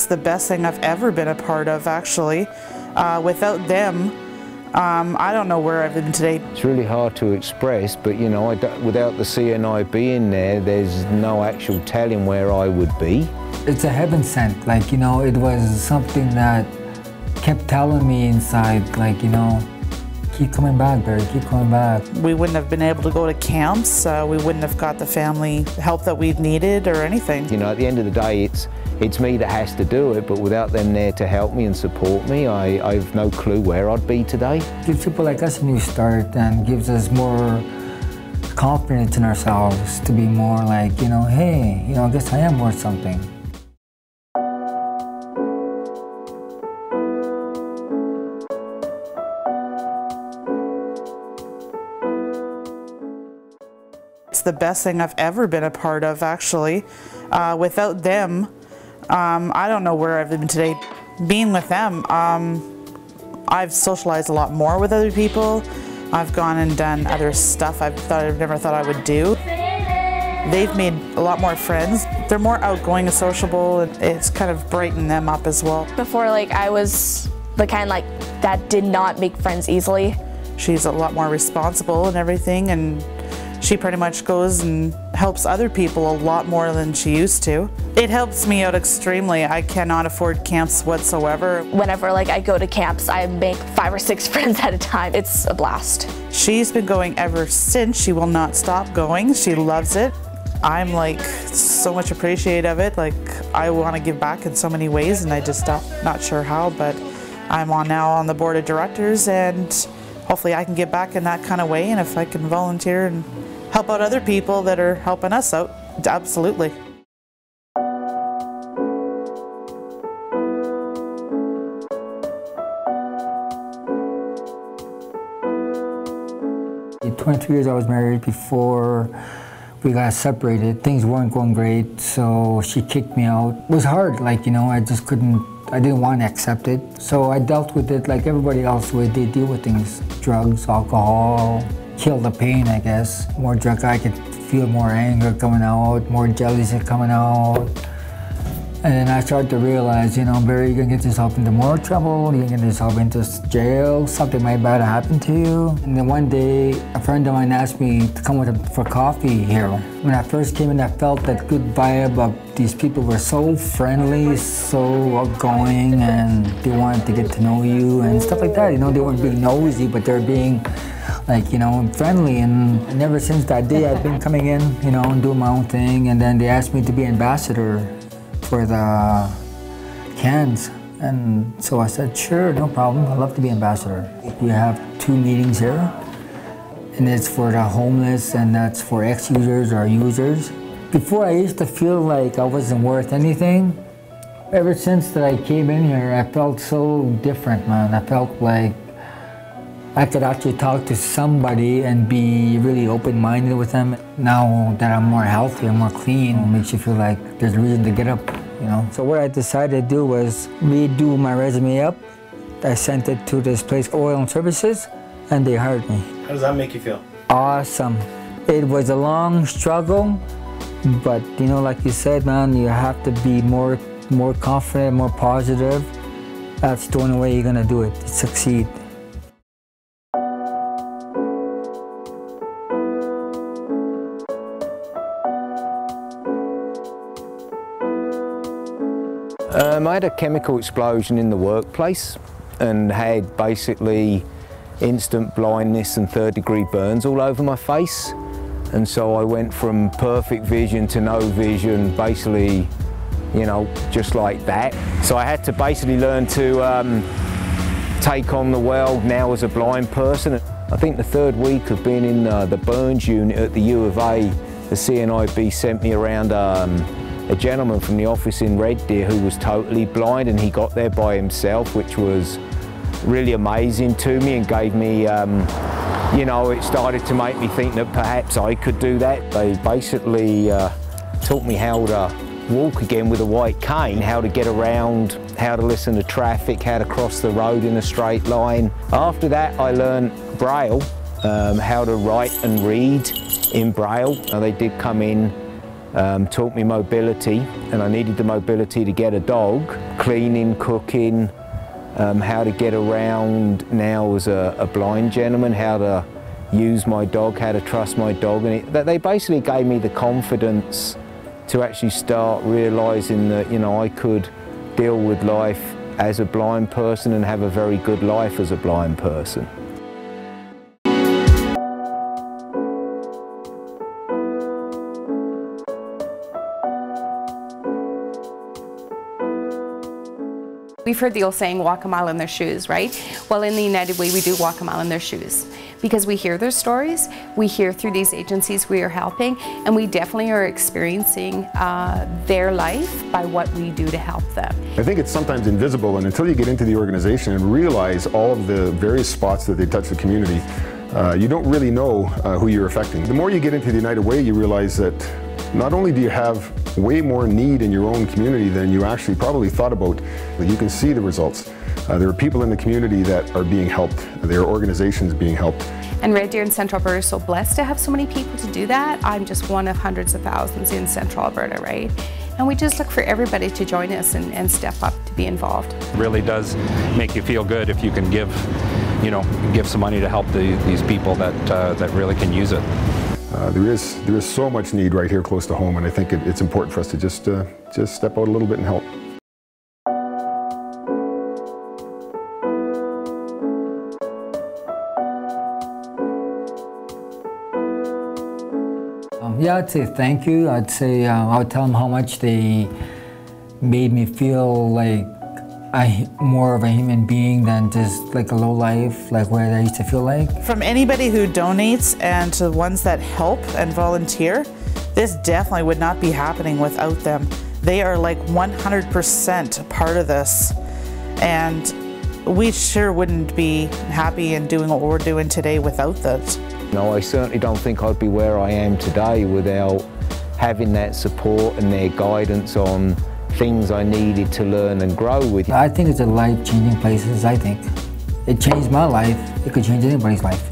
It's the best thing I've ever been a part of, actually. Without them, I don't know where I've been today. It's really hard to express, but you know, without the CNI being there, there's no actual telling where I would be. It's a heaven sent, like, you know, it was something that kept telling me inside, like, you know, keep coming back, Barry, keep coming back. We wouldn't have been able to go to camps, we wouldn't have got the family help that we've needed or anything. You know, at the end of the day, it's me that has to do it, but without them there to help me and support me, I've no clue where I'd be today. It gives people like us a new start and gives us more confidence in ourselves to be more like, you know, hey, you know, I guess I am worth something. It's the best thing I've ever been a part of, actually. Without them, I don't know where I've been today. Being with them, I've socialized a lot more with other people. I've gone and done other stuff I've never thought I would do. They've made a lot more friends. They're more outgoing and sociable, and it's kind of brightened them up as well. Before, like, I was the kind like that did not make friends easily. She's a lot more responsible and everything, and she pretty much goes and helps other people a lot more than she used to. It helps me out extremely. I cannot afford camps whatsoever. Whenever like I go to camps, I make 5 or 6 friends at a time. It's a blast. She's been going ever since. She will not stop going. She loves it. I'm like so much appreciative of it. Like, I want to give back in so many ways, and I just not sure how, but I'm now on the board of directors, and hopefully I can give back in that kind of way, and if I can volunteer and help out other people that are helping us out, absolutely. In 22 years I was married before we got separated. Things weren't going great, so she kicked me out. It was hard, like, you know, I didn't want to accept it. So I dealt with it like everybody else, the way they deal with things. Drugs, alcohol, kill the pain, I guess. More drunk, I could feel more anger coming out, more jealousy coming out. And then I started to realize, you know, Barry, you're gonna get yourself into more trouble, you're gonna get yourself into jail, something might bad happen to you. And then one day, a friend of mine asked me to come with him for coffee here. When I first came in, I felt that good vibe of these people were so friendly, so outgoing, and they wanted to get to know you and stuff like that. You know, they weren't being nosy, but they're being, like, you know, friendly. And ever since that day, I've been coming in, you know, and doing my own thing. And then they asked me to be ambassador for the cans. And so I said, sure, no problem. I'd love to be ambassador. We have 2 meetings here, and it's for the homeless, and that's for ex-users or users. Before, I used to feel like I wasn't worth anything. Ever since that I came in here, I felt so different, man. I felt like I could actually talk to somebody and be really open-minded with them. Now that I'm more healthy and more clean, it makes you feel like there's a reason to get up, you know. So what I decided to do was redo my resume up. I sent it to this place, Oil and Services, and they hired me. How does that make you feel? Awesome. It was a long struggle, but you know, like you said, man, you have to be more confident, more positive. That's the only way you're gonna do it, to succeed. I had a chemical explosion in the workplace and had basically instant blindness and 3rd-degree burns all over my face. And so I went from perfect vision to no vision, basically, you know, just like that. So I had to basically learn to take on the world now as a blind person. I think the 3rd week of being in the burns unit at the U of A, the CNIB sent me around a gentleman from the office in Red Deer who was totally blind, and he got there by himself, which was really amazing to me and gave me, you know, it started to make me think that perhaps I could do that. They basically taught me how to walk again with a white cane, how to get around, how to listen to traffic, how to cross the road in a straight line. After that, I learned Braille, how to write and read in Braille. They did come in taught me mobility, and I needed the mobility to get a dog, cleaning, cooking, how to get around now as a blind gentleman, how to use my dog, how to trust my dog, and they basically gave me the confidence to actually start realising that, you know, I could deal with life as a blind person and have a very good life as a blind person. We've heard the old saying, walk a mile in their shoes, right? Well, in the United Way, we do walk a mile in their shoes because we hear their stories, we hear through these agencies we are helping, and we definitely are experiencing their life by what we do to help them. I think it's sometimes invisible, and until you get into the organization and realize all of the various spots that they touch the community, you don't really know who you're affecting. The more you get into the United Way, you realize that not only do you have way more need in your own community than you actually probably thought about, but you can see the results. There are people in the community that are being helped. There are organizations being helped. And Red Deer in Central Alberta is so blessed to have so many people to do that. I'm just one of hundreds of thousands in Central Alberta, right? And we just look for everybody to join us and step up to be involved. It really does make you feel good if you can give some money to help these people that really can use it. There is so much need right here close to home, and I think it's important for us to just step out a little bit and help. Yeah, I'd say thank you. I'd say I would tell them how much they made me feel like more of a human being than just like a low life, like what I used to feel like. From anybody who donates and to the ones that help and volunteer, this definitely would not be happening without them. They are like 100% part of this, and we sure wouldn't be happy and doing what we're doing today without that. No, I certainly don't think I'd be where I am today without having that support and their guidance on things I needed to learn and grow with. I think it's a life-changing place, I think. It changed my life. It could change anybody's life.